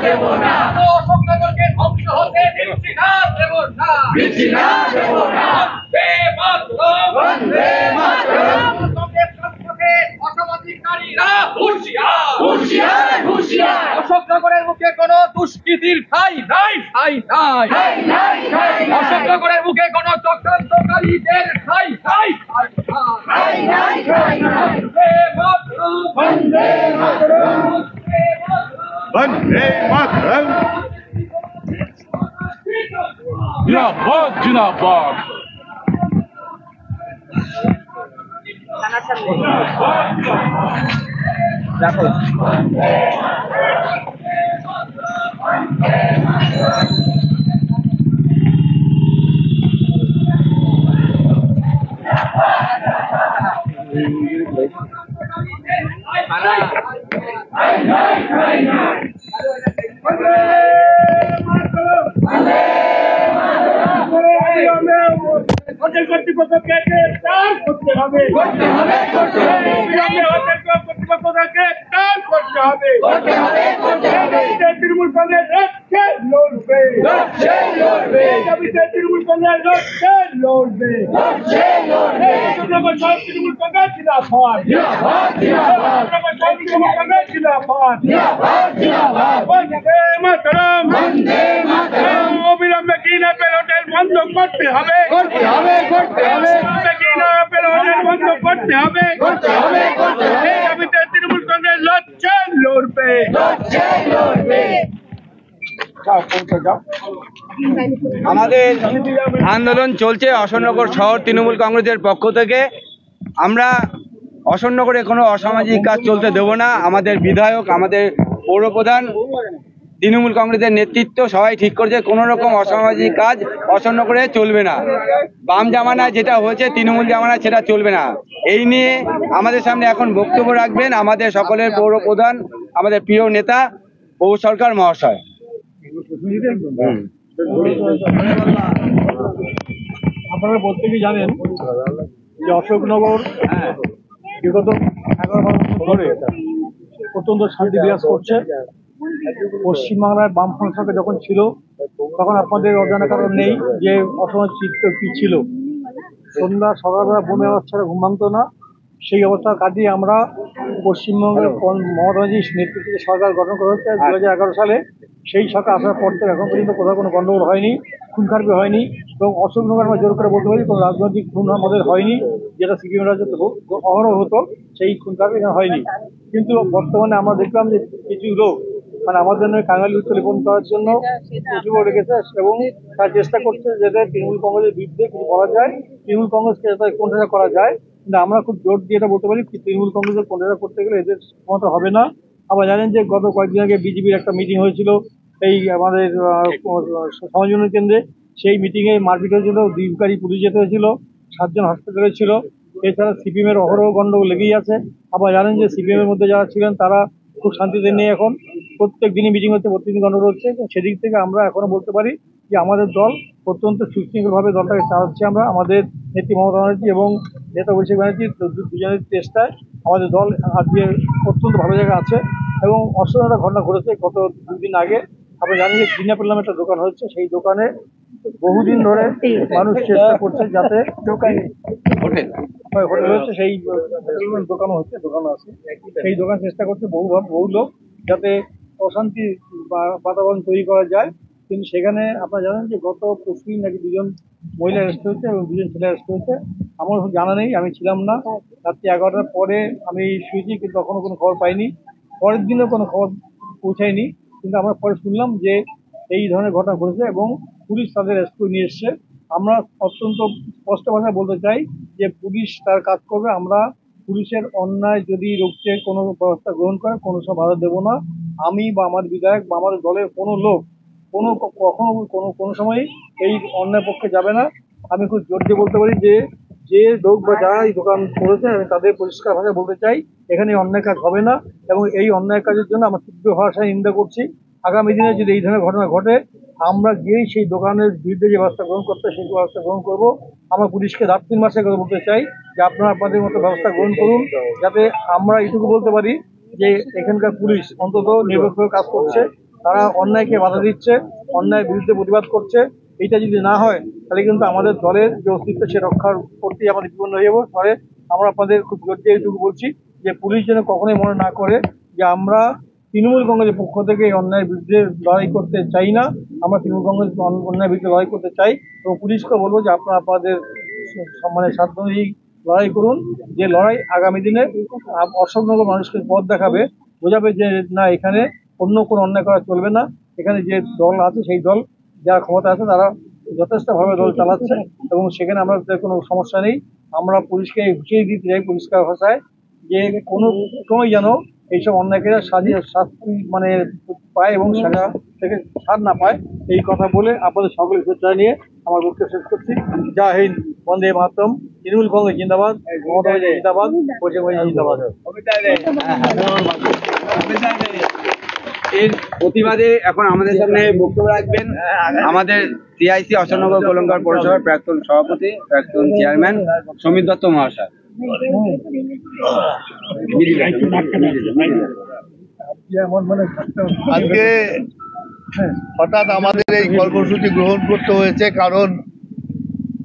দেব না, অশোকনগরকে ধ্বংস হতে দিচ্ছি না, দেব না, দিচ্ছি না, দেব না। বন্দে মাতরম, বন্দে মাতরম। অসামাজিকারীরা হুঁশিয়ার, হুঁশিয়ার, হুঁশিয়ার। অশোকনগরের মুখে কোনো দুষ্কৃতির ঠাঁই নাই, ঠাঁই নাই, ঠাঁই নাই, ঠাঁই নাই। অশোকনগরের মুখে কোনো চক্রান্তকারীদের ঠাঁই নাই, ঠাঁই নাই, ঠাঁই নাই। বন্দে মাতরম, বন্দে মাতরম, বন্দে মাতরম। জিন্দাবাদ, জিন্দাবাদ। কর্তৃপক্ষকে গ্রেফতার করতে হবে, করতে হবে, করতে হবে। কর্তৃপক্ষকে গ্রেফতার করতে হবে, করতে হবে, করতে হবে। তৃণমূল কংগ্রেস লড়ছে, লড়বে, লড়ছে, লড়বে। তৃণমূল কংগ্রেস লড়ছে, লড়বে, লড়ছে, লড়বে। তৃণমূল কংগ্রেস জিন্দাবাদ, জিন্দাবাদ, জিন্দাবাদ। তৃণমূল কংগ্রেস জিন্দাবাদ, জিন্দাবাদ, জিন্দাবাদ। বন্দে মাতরম, বন্দে মাতরম। অবিলম্বে কিডন্যাপের হোটেল বন্ধ করতে হবে, করতে হবে, করতে হবে। কিডন্যাপের হোটেল বন্ধ করতে হবে, করতে হবে, করতে হবে। এই দাবিতে তৃণমূল কংগ্রেস লড়ছে, লড়বে, লড়ছে, লড়বে। আমাদের আন্দোলন চলছে অশোকনগর শহর তৃণমূল কংগ্রেসের পক্ষ থেকে। আমরা অশোকনগরে কোনো অসামাজিক কাজ চলতে দেব না। আমাদের বিধায়ক, আমাদের পৌরপ্রধান, তৃণমূল কংগ্রেসের নেতৃত্ব সবাই ঠিক করেছে কোনো রকম অসামাজিক কাজ অশোকনগরে চলবে না। বাম জামানায় যেটা হয়েছে, তৃণমূল জামানায় সেটা চলবে না। এই নিয়ে আমাদের সামনে এখন বক্তব্য রাখবেন আমাদের সকলের পৌরপ্রধান, আমাদের প্রিয় নেতা পৌর সরকার মহাশয়। আপনারা প্রত্যেকেই জানেন যে অশোকনগর বিগত 11 বছর ধরে অত্যন্ত শান্তি বিরাজ করছে। পশ্চিমবাংলায় বামফ্রন্ট সরকার যখন ছিল তখন আপনাদের অজানা কারণ নেই যে অসমাজ চিত্র কি ছিল। সন্ধ্যা সকালবেলা বমি অবস্থা ঘুম ভাঙতো না। সেই অবস্থা কাটিয়ে আমরা পশ্চিমবঙ্গের মমতা ব্যানার্জির নেতৃত্বে সরকার গঠন করা হচ্ছে 2011 সালে। সেই সরকার আসার পর থেকে এখন পর্যন্ত কোথাও কোনো গণ্ডগোল হয়নি, খুন খারাপি হয়নি। এবং অশোকনগর আমরা জোর করে বলতে পারি কোনো রাজনৈতিক খুন আমাদের হয়নি, যেটা সিপিএম রাজ্যে অহরহ হতো, সেই খুন খারাপি এখানে হয়নি। কিন্তু বর্তমানে আমরা দেখলাম যে কিছু লোক মানে আমাদের জন্য কাঙালি উত্তোলন করার জন্য উঁচু রেখেছে এবং তারা চেষ্টা করছে যাতে তৃণমূল কংগ্রেসের বিরুদ্ধে কিছু করা যায়, তৃণমূল কংগ্রেসকে যাতে কোণঠাসা করা যায়। কিন্তু আমরা খুব জোর দিয়ে এটা বলতে পারি তৃণমূল কংগ্রেসের কোণঠাসা করতে গেলে এদের ক্ষমতা হবে না। আবার জানেন যে গত কয়েকদিন আগে বিজেপির একটা মিটিং হয়েছিল এই আমাদের সমাজ উন্নয়ন কেন্দ্রে। সেই মিটিংয়ে মারপিট হয়েছিল, 2 গাড়ি পুলিশ যেতে হয়েছিল, 7 জন হসপিটালে ছিল। এছাড়া সিপিএম এর অহরহ গণ্ডগোল লেগেই আছে। আবার জানেন যে সিপিএম এর মধ্যে যারা ছিলেন তারা খুব শান্তিতে নেই। এখন প্রত্যেক দিনই মিটিং হচ্ছে, প্রতিদিন গণ্ডগোল হচ্ছে। সেদিক থেকে আমরা এখনো বলতে পারি যে আমাদের দল অত্যন্ত সুশৃঙ্খলভাবে দলটাকে চালাচ্ছি। আমরা আমাদের নেত্রী মমতা ব্যানার্জি এবং নেতা অভিষেক ব্যানার্জি দুজনের চেষ্টায় আমাদের দল আজকে অত্যন্ত ভালো জায়গায় আছে। এবং অসাধারণ একটা ঘটনা ঘটেছে গত 2 দিন আগে। আমরা জানি যে কিডন্যাপ নামে একটা দোকান হচ্ছে, সেই দোকানে বহুদিন ধরে মানুষ চেষ্টা করছে যাতে হোটেল হচ্ছে, সেই দোকানও হচ্ছে, দোকানও আছে, সেই দোকান চেষ্টা করছে বহু লোক যাতে অশান্তি বাতাবরণ তৈরি করা যায়। কিন্তু সেখানে আপনারা জানেন যে গত পরশুদিন নাকি 2 জন মহিলা অ্যারেস্ট হয়েছে এবং 2 জন ছেলে অ্যারেস্ট হয়েছে। আমার জানা নেই, আমি ছিলাম না। রাত্রি 11টার পরে আমি শুয়েছি, কিন্তু তখনও কোনো খবর পাইনি। পরের দিনও কোনো খবর পৌঁছায়নি। কিন্তু আমরা পরে শুনলাম যে এই ধরনের ঘটনা ঘটেছে এবং পুলিশ তাদের অ্যারেস্ট করে নিয়ে এসছে। আমরা অত্যন্ত স্পষ্ট ভাষায় বলতে চাই যে পুলিশ তার কাজ করবে। আমরা পুলিশের অন্যায় যদি রুখতে কোনো ব্যবস্থা গ্রহণ করে কোনো সব বাধা দেবো না। আমি বা আমার বিধায়ক বা আমাদের দলের কোনো লোক কখনো কোনো সময়ই এই অন্যায় পক্ষে যাবে না। আমি খুব জোর দিয়ে বলতে পারি যে লোক বা যারা এই দোকান করেছে আমি তাদের পরিষ্কার ভাষায় বলতে চাই এখানে অন্যায় কাজ হবে না। এবং এই অন্যায় কাজের জন্য আমরা তীব্র ভাষায় নিন্দা করছি। আগামী দিনে যদি এই ধরনের ঘটনা ঘটে আমরা গিয়েই সেই দোকানের বিরুদ্ধে যে ব্যবস্থা গ্রহণ করতে সেই ব্যবস্থা গ্রহণ করবো। আমরা পুলিশকে 3 মাসের কথা বলতে চাই যে আপনারা আপনাদের মতো ব্যবস্থা গ্রহণ করুন, যাতে আমরা এইটুকু বলতে পারি যে এখানকার পুলিশ অন্তত নিরপেক্ষ কাজ করছে তারা অন্যায়কে বাধা দিচ্ছে, অন্যায়ের বিরুদ্ধে প্রতিবাদ করছে। এইটা যদি না হয় তাহলে কিন্তু আমাদের দলের যে অস্তিত্ব সে রক্ষার করতেই আমাদের বিপন্ন হয়ে যাবো। ফলে আমরা আপনাদের খুব জোর দিয়ে এইটুকু বলছি যে পুলিশ যেন কখনোই মনে না করে যে আমরা তৃণমূল কংগ্রেসের পক্ষ থেকে এই অন্যায়ের বিরুদ্ধে লড়াই করতে চাই না। আমরা তৃণমূল কংগ্রেস অন্যায়ের বিরুদ্ধে লড়াই করতে চাই এবং পুলিশকে বলবো যে আপনারা আপনাদের মানে সাধ্য অনুযায়ী লড়াই করুন। যে লড়াই আগামী দিনে অশোকনগর মানুষকে পথ দেখাবে, বোঝাবে যে না, এখানে অন্য কোনো অন্যায় করা চলবে না। এখানে যে দল আছে সেই দল, যারা ক্ষমতা আছে তারা যথেষ্টভাবে দল চালাচ্ছে এবং সেখানে আমাদের কোনো সমস্যা নেই। আমরা পুলিশকে হুঁশিয়ারি দিতে চাই পরিষ্কার ভাষায় যে কোনো সময় যেন এইসব অন্যায়কেরা শাস্তি মানে পায় এবং সাজা থেকে ছাড় না পায়, এই কথা বলে আপনাদের সকলের শুভেচ্ছা নিয়ে আমার বক্তব্য শেষ করছি। জয় হিন্দ, বন্দে মাতরম, তৃণমূল কংগ্রেস জিন্দাবাদ, মমতা ব্যানার্জি জিন্দাবাদ, পশ্চিমবঙ্গ জিন্দাবাদ। এর প্রতিবাদে এখন আমাদের সামনে বক্তব্য রাখবেন আমাদের সিআইসি অশোকনগর গোলঙ্গর পৌরসভার প্রাক্তন সভাপতি, প্রাক্তন চেয়ারম্যান সমীর দত্ত মহাশয়। আজকে হঠাৎ আমাদের এই কর্মসূচি গ্রহণ করতে হয়েছে, কারণ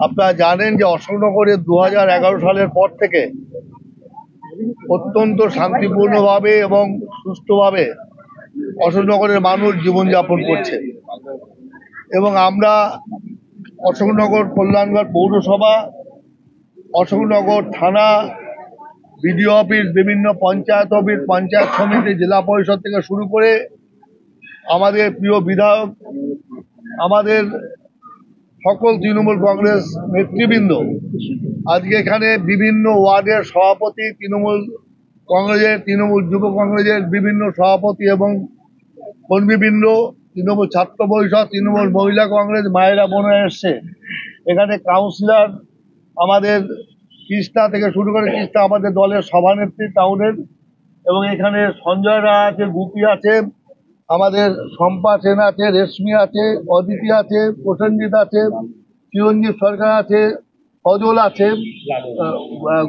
আপনারা জানেন যে অশোকনগরে 2011 সালের পর থেকে অত্যন্ত শান্তিপূর্ণভাবে এবং সুষ্ঠুভাবে অশোকনগরের মানুষ জীবনযাপন করছে এবং আমরা অশোকনগর কল্যাণগড় পৌরসভা, অশোকনগর থানা, বিডিও অফিস, বিভিন্ন পঞ্চায়েত অফিস, পঞ্চায়েত সমিতি, জেলা পরিষদ থেকে শুরু করে আমাদের প্রিয় বিধায়ক, আমাদের সকল তৃণমূল কংগ্রেস নেতৃবৃন্দ আজকে এখানে বিভিন্ন ওয়ার্ডের সভাপতি, তৃণমূল কংগ্রেসের, তৃণমূল যুব কংগ্রেসের বিভিন্ন সভাপতি এবং কর্মীবৃন্দ, তৃণমূল ছাত্র পরিষদ, তৃণমূল মহিলা কংগ্রেস, মায়েরা বোনেরা এসছে। এখানে কাউন্সিলর আমাদের কৃষ্ণা থেকে শুরু করে, কৃষ্ণা আমাদের দলের সভানেত্রী টাউনের, এবং এখানে সঞ্জয় রায় আছে, গুপি আছে, আমাদের শম্পা সেন আছে, রেশমি আছে, অদিতি আছে, প্রসেনজিৎ আছে, চিরঞ্জিত সরকার আছে, অজল আছে,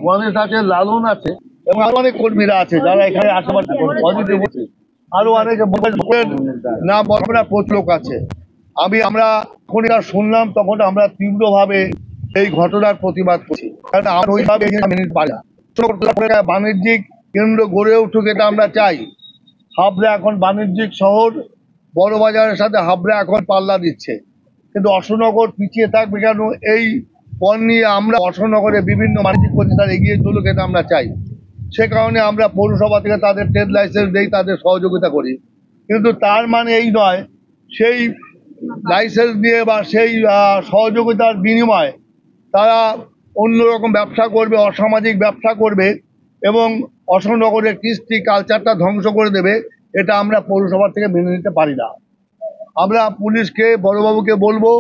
গণেশ আছে, লালন আছে এবং আরো অনেক কর্মীরা আছে যারা এখানে আশেপাশে অদিতি বলছে, আরো অনেক নাম আমরা প্রচুর লোক আছে। আমরা যখন এটা শুনলাম তখন আমরা তীব্রভাবে এই ঘটনার প্রতিবাদ করছি, কারণ আমরা ওইভাবে বাণিজ্যিক কেন্দ্র গড়ে উঠুক এটা আমরা চাই। হাবড়া এখন বাণিজ্যিক শহর, বড় বাজারের সাথে হাবড়া এখন পাল্লা দিচ্ছে, কিন্তু অশোকনগর পিছিয়ে থাকবে কেন? এই পণ নিয়ে আমরা অশোকনগরে বিভিন্ন বাণিজ্যিক প্রতিষ্ঠান এগিয়ে চলুক এটা আমরা চাই। সে কারণে আমরা পৌরসভা থেকে তাদের ট্রেড লাইসেন্স দেই, তাদের সহযোগিতা করি, কিন্তু তার মানে এই নয় সেই লাইসেন্স দিয়ে বা সেই সহযোগিতার বিনিময়ে তারা অন্যরকম ব্যবসা করবে, অসামাজিক ব্যবসা করবে এবং অশোকনগরের কৃষ্টি কালচারটা ধ্বংস করে দেবে। এটা আমরা পৌরসভা থেকে মেনে নিতে পারি না। আমরা পুলিশকে, বড়বাবুকে বলবো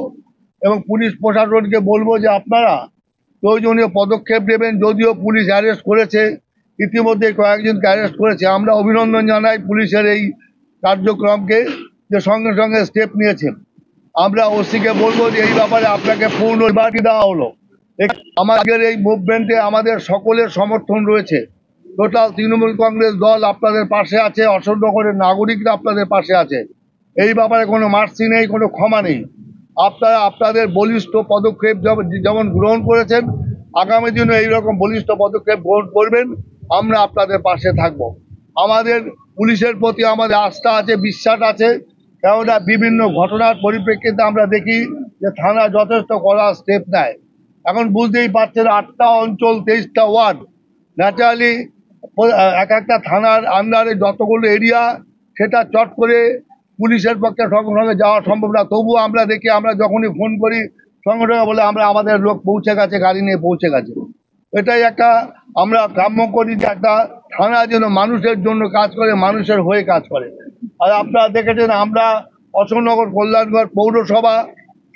এবং পুলিশ প্রশাসনকে বলবো যে আপনারা প্রয়োজনীয় পদক্ষেপ নেবেন। যদিও পুলিশ অ্যারেস্ট করেছে, ইতিমধ্যে কয়েকজনকে অ্যারেস্ট করেছে, আমরা অভিনন্দন জানাই পুলিশের এই কার্যক্রমকে যে সঙ্গে সঙ্গে স্টেপ নিয়েছে। আমরা ওসিকে বলবো যে এই ব্যাপারে আপনাকে পূর্ণ নির্বাচন দেওয়া হলো। আমাদের এই মুভমেন্টে আমাদের সকলের সমর্থন রয়েছে। টোটাল তৃণমূল কংগ্রেস দল আপনাদের পাশে আছে, অশোকনগরের নাগরিকরা আপনাদের পাশে আছে। এই ব্যাপারে কোনো মার্সি নেই, কোনো ক্ষমা নেই। আপনারা আপনাদের বলিষ্ঠ পদক্ষেপ যেমন গ্রহণ করেছেন, আগামী দিনে এইরকম বলিষ্ঠ পদক্ষেপ গ্রহণ করবেন। আমরা আপনাদের পাশে থাকব। আমাদের পুলিশের প্রতি আমাদের আস্থা আছে, বিশ্বাস আছে, কেননা বিভিন্ন ঘটনার পরিপ্রেক্ষিতে আমরা দেখি যে থানা যথেষ্ট কড়া স্টেপ নেয়। এখন বুঝতেই পারছেন 8টা অঞ্চল, 23টা ওয়ার্ড, ন্যাচারালি এক একটা থানার আন্ডারে যতগুলো এরিয়া, সেটা চট করে পুলিশের পক্ষে সঙ্গে সঙ্গে যাওয়া সম্ভব না। তবুও আমরা দেখি, আমরা যখনই ফোন করি সঙ্গে সঙ্গে বলে আমাদের লোক পৌঁছে গেছে, গাড়ি নিয়ে পৌঁছে গেছে। এটাই একটা আমরা কাম্য করি যে একটা থানা যেন মানুষের জন্য কাজ করে, মানুষের হয়ে কাজ করে। আর আপনারা দেখেছেন আমরা অশোকনগর কল্যাণগড় পৌরসভা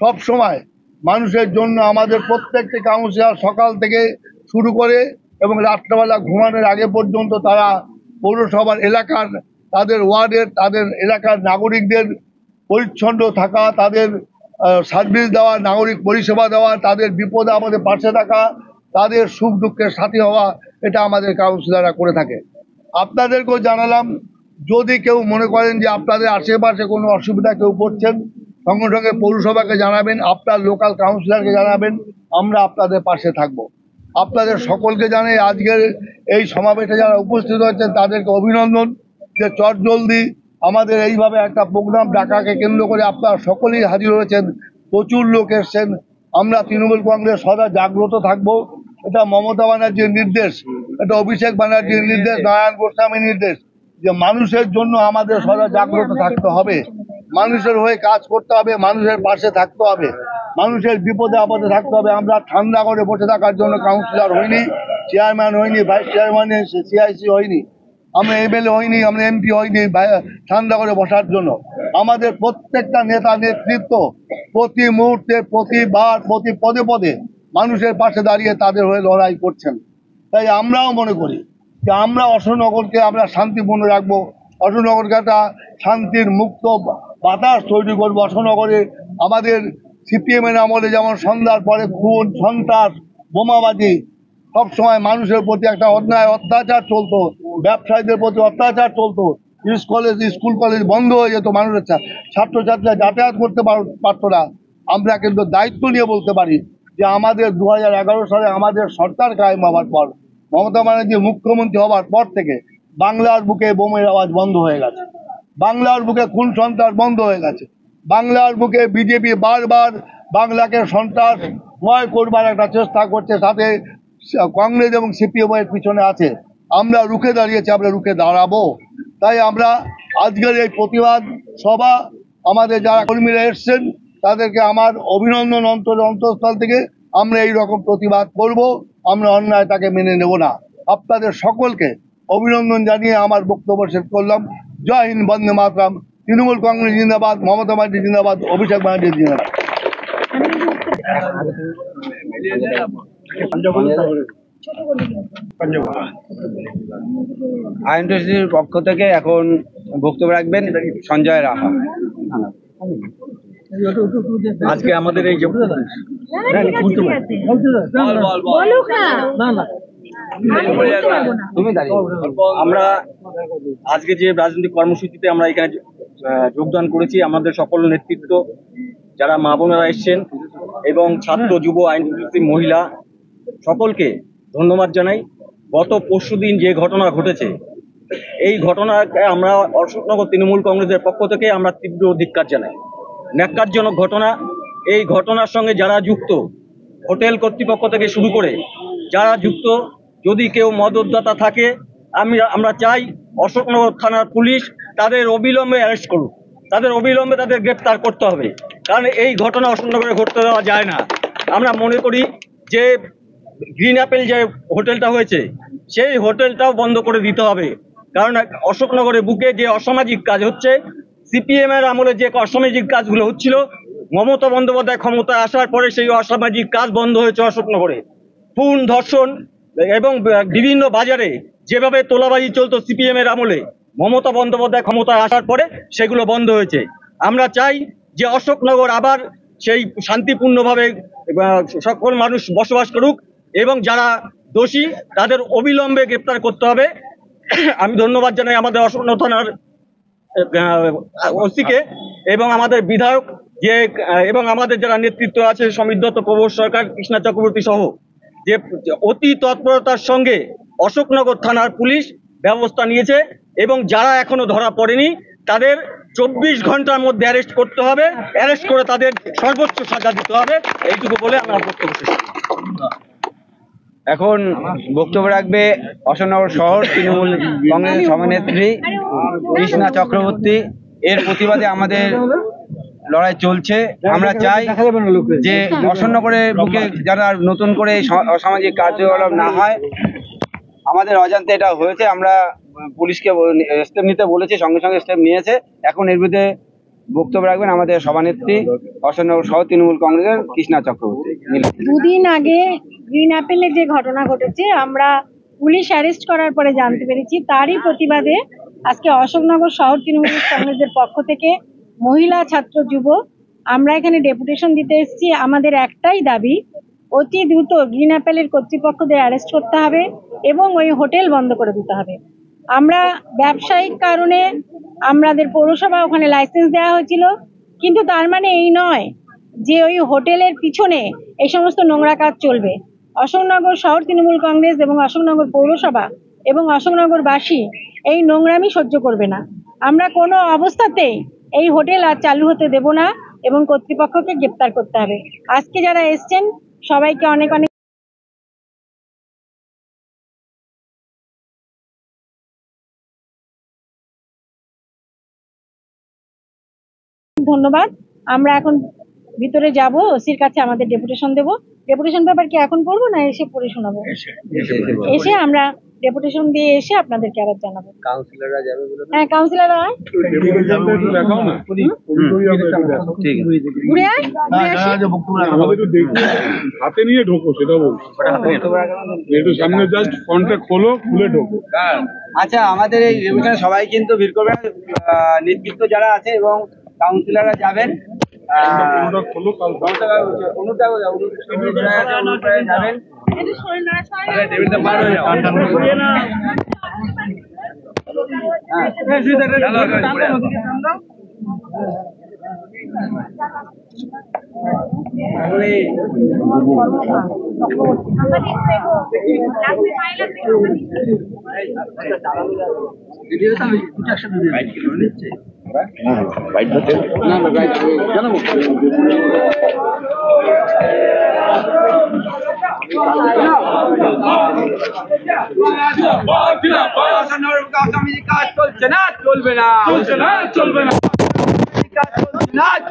সব সময় মানুষের জন্য, আমাদের প্রত্যেকটি কাউন্সিলর সকাল থেকে শুরু করে এবং রাত্রেবেলা ঘুমানোর আগে পর্যন্ত তারা পৌরসভার এলাকার, তাদের ওয়ার্ডের, তাদের এলাকার নাগরিকদের পরিচ্ছন্ন থাকা, তাদের সার্ভিস দেওয়া, নাগরিক পরিষেবা দেওয়া, তাদের বিপদে আমাদের পাশে থাকা, তাদের সুখ দুঃখের সাথী হওয়া, এটা আমাদের কাউন্সিলররা করে থাকে। আপনাদেরকেও জানালাম যদি কেউ মনে করেন যে আপনাদের আশেপাশে কোনো অসুবিধা কেউ পড়ছেন, সঙ্গে সঙ্গে পৌরসভাকে জানাবেন, আপনার লোকাল কাউন্সিলরকে জানাবেন, আমরা আপনাদের পাশে থাকব। আপনাদের সকলকে জানাই আজকের এই সমাবেশে যারা উপস্থিত হয়েছেন তাদেরকে অভিনন্দন, যে চটজলদি আমাদের এইভাবে একটা প্রোগ্রাম ডাকাকে কেন্দ্র করে আপনারা সকলেই হাজির হয়েছেন, প্রচুর লোক এসছেন। আমরা তৃণমূল কংগ্রেস সদা জাগ্রত থাকব। এটা মমতা ব্যানার্জির নির্দেশ, এটা অভিষেক ব্যানার্জির নির্দেশ, নারায়ণ গোস্বামীর নির্দেশ, যে মানুষের জন্য আমাদের সদা জাগ্রত থাকতে হবে, মানুষের হয়ে কাজ করতে হবে, মানুষের পাশে থাকতে হবে, মানুষের বিপদে আপদে থাকতে হবে। আমরা ঠান্ডা করে বসে থাকার জন্য কাউন্সিলর হইনি, চেয়ারম্যান হইনি, ভাইস চেয়ারম্যান, সিআইসি হইনি, আমরা এমএলএ হইনি, আমরা এমপি হইনি ঠান্ডা করে বসার জন্য। আমাদের প্রত্যেকটা নেতা নেতৃত্ব প্রতি মুহূর্তে, প্রতিবার, প্রতি পদে পদে মানুষের পাশে দাঁড়িয়ে তাদের হয়ে লড়াই করছেন। তাই আমরাও মনে করি যে আমরা অশোকনগরকে আমরা শান্তিপূর্ণ রাখবো, অশোকনগরকে একটা শান্তির মুক্ত বাতাস তৈরি করবো। অশোকনগরে আমাদের সিপিএমের আমলে যেমন সন্ধ্যার পরে খুন, সন্ত্রাস, বোমাবাজি, সবসময় মানুষের প্রতি একটা অন্যায় অত্যাচার চলতো, ব্যবসায়ীদের প্রতি অত্যাচার চলতো, স্কুল কলেজ বন্ধ হয়ে যেত, মানুষের ছাত্রছাত্রীরা যাতায়াত করতে পারতো না। আমরা কিন্তু দায়িত্ব নিয়ে বলতে পারি যে আমাদের 2011 সালে আমাদের সরকার কায়েম হওয়ার পর, মমতা ব্যানার্জি মুখ্যমন্ত্রী হওয়ার পর থেকে বাংলার বুকে বোমের আওয়াজ বন্ধ হয়ে গেছে, বাংলার বুকে খুন সন্ত্রাস বন্ধ হয়ে গেছে, বাংলার বুকে বিজেপি বারবার বাংলাকে সন্ত্রাসময় করবার একটা চেষ্টা করছে, সাথে কংগ্রেস এবং সিপিএম এর পিছনে আছে। আমরা রুখে দাঁড়িয়েছি, আমরা রুখে দাঁড়াবো। তাই আমরা আজকের এই প্রতিবাদ সভা, আমাদের যারা কর্মীরা এসছেন তাদেরকে আমার অভিনন্দন অন্তঃস্থল থেকে। আমরা এই রকম প্রতিবাদ করব, আমরা অন্যায় তাকে মেনে নেব না। আপনাদের সকলকে অভিনন্দন জানিয়ে আমার বক্তব্য শেষ করলাম। জয় হিন্দ, বন্দে মাতরম। তৃণমূল কংগ্রেস জিন্দাবাদ, মমতা ব্যানার্জি জিন্দাবাদ, অভিষেক ব্যানার্জি জিন্দাবাদ। আইএনটিসির পক্ষ থেকে এখন বক্তব্য রাখবেন সঞ্জয় রাহা। আজকে আমাদের এই আমরা আজকে যে রাজনৈতিক কর্মসূচিতে আমরা এখানে যোগদান করেছি, আমাদের সকল নেতৃত্ব যারা মা বোনেরা এসছেন এবং ছাত্র, যুব, আইনজীবী, মহিলা সকলকে ধন্যবাদ জানাই। গত পরশুদিন যে ঘটনা ঘটেছে, এই ঘটনাকে আমরা অশোকনগর তৃণমূল কংগ্রেসের পক্ষ থেকে আমরা তীব্র ধিক্কার জানাই। ন্যাক্কারজনক ঘটনা। এই ঘটনার সঙ্গে যারা যুক্ত, হোটেল কর্তৃপক্ষ থেকে শুরু করে যারা যুক্ত, যদি কেউ মদতদাতা থাকে, আমরা চাই অশোকনগর থানার পুলিশ তাদের অবিলম্বে অ্যারেস্ট করুক, তাদের গ্রেপ্তার করতে হবে। কারণ এই ঘটনা অশোকনগরে ঘটতে দেওয়া যায় না। আমরা মনে করি যে গ্রিন অ্যাপেল যে হোটেলটা হয়েছে, সেই হোটেলটাও বন্ধ করে দিতে হবে। কারণ অশোকনগরের বুকে যে অসামাজিক কাজ হচ্ছে, সিপিএম এর আমলে যে অসামাজিক কাজগুলো হচ্ছিল, মমতা বন্দ্যোপাধ্যায় ক্ষমতায় আসার পরে সেই অসামাজিক কাজ বন্ধ হয়েছে অশোকনগরে। খুন, ধর্ষণ এবং বিভিন্ন বাজারে যেভাবে তোলাবাজি চলতো সিপিএম এর আমলে, মমতা বন্দ্যোপাধ্যায় ক্ষমতায় আসার পরে সেগুলো বন্ধ হয়েছে। আমরা চাই যে অশোকনগর আবার সেই শান্তিপূর্ণভাবে সকল মানুষ বসবাস করুক এবং যারা দোষী তাদের অবিলম্বে গ্রেপ্তার করতে হবে। আমি ধন্যবাদ জানাই আমাদের অশোকনগর থানার ওসিকে এবং আমাদের বিধায়ক যে এবং আমাদের যারা নেতৃত্ব আছে, সমীর দত্ত, প্রবোধ সরকার, কৃষ্ণা চক্রবর্তী সহ, যে অতি তৎপরতার সঙ্গে অশোকনগর থানার পুলিশ ব্যবস্থা নিয়েছে এবং যারা এখনো ধরা পড়েনি তাদের 24 ঘন্টার মধ্যে অ্যারেস্ট করতে হবে, অ্যারেস্ট করে তাদের সর্বোচ্চ সাজা দিতে হবে। এইটুকু বলে আমার বক্তব্য শেষ। এখন বক্তব্য রাখবে অশোকনগর শহর তৃণমূল কংগ্রেসের সভানেত্রী কৃষ্ণা চক্রবর্তী। এর প্রতিবাদে আমাদের লড়াই চলছে। আমরা চাই যে অশোকনগরের বুকে যারা নতুন করে অসামাজিক কার্যকলাপ না হয়। আমাদের অজান্তে এটা হয়েছে, আমরা পুলিশকে স্টেপ নিতে বলেছি, সঙ্গে সঙ্গে স্টেপ নিয়েছে। এখন এর বিরুদ্ধে বক্তব্য রাখবেন আমাদের সভানেত্রী অশোকনগর শহর তৃণমূল কংগ্রেসের কৃষ্ণা চক্রবর্তী। দুদিন আগে গ্রিন অ্যাপেলে যে ঘটনা ঘটেছে, আমরা পুলিশ অ্যারেস্ট করার পরে জানতে পেরেছি, তারই প্রতিবাদে আজকে অশোকনগর শহর তৃণমূল কংগ্রেসের পক্ষ থেকে মহিলা, ছাত্র, যুব আমরা এখানে ডেপুটেশন দিতে এসেছি। আমাদের একটাই দাবি, অতি দ্রুত গ্রিন অ্যাপেলের কর্তৃপক্ষদের অ্যারেস্ট করতে হবে এবং ওই হোটেল বন্ধ করে দিতে হবে। আমরা ব্যবসায়িক কারণে আমাদের পৌরসভা ওখানে লাইসেন্স দেওয়া হয়েছিল, কিন্তু তার মানে এই নয় যে ওই হোটেলের পিছনে এই সমস্ত নোংরা কাজ চলবে। অশোকনগর শহর তৃণমূল কংগ্রেস এবং অশোকনগর পৌরসভা এবং অশোকনগরবাসী এই নোংরামি সহ্য করবে না। আমরা কোনো অবস্থাতেই এই হোটেল আর চালু হতে দেব না এবং কর্তৃপক্ষকে গ্রেপ্তার করতে হবে। আজকে যারা এসছেন সবাইকে অনেক অনেক ধন্যবাদ। আমরা এখন ভিতরে যাব, ওসির কাছে আমাদের ডেপুটেশন দেব। ডেপুটেশন পেপার কি এখন পড়বো না এসে পড়ে শোনাবো? এসে আমরা ডেপুটেশন দিয়ে এসে আপনাদেরকে আবার জানাবো। কাউন্সিলররা যাবে বলে? হ্যাঁ, কাউন্সিলররা ঘুরে আয়, হাতে নিয়ে ঢোকো, সেটা বলছি। একটু সামনে জাস্ট ফোনটা খোলো, খুলে ঢোকো। আচ্ছা, আমাদের এই রেভলিউশনে সবাই কিন্তু ভিড় করবে না, নেতৃত্ব যারা আছে এবং কাউন্সিলররা যাবেন। খোলো, কাল যাবেন। কাজ চলছে না, চলবে না, চলছে না, চলবে না,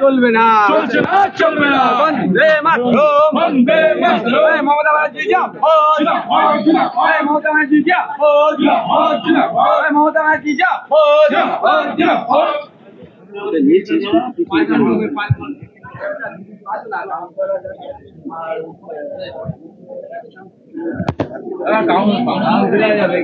চলবে না, চলছে না, চলবে না। বন্দে মাতরম, বন্দে মাতরম। মমতা ব্যানার্জি জিন্দাবাদ, জিন্দাবাদ, মমতা ব্যানার্জি জিন্দাবাদ, জিন্দাবাদ, মমতা ব্যানার্জি জিন্দাবাদ, জিন্দাবাদ। কাউন্সিলর যাবে।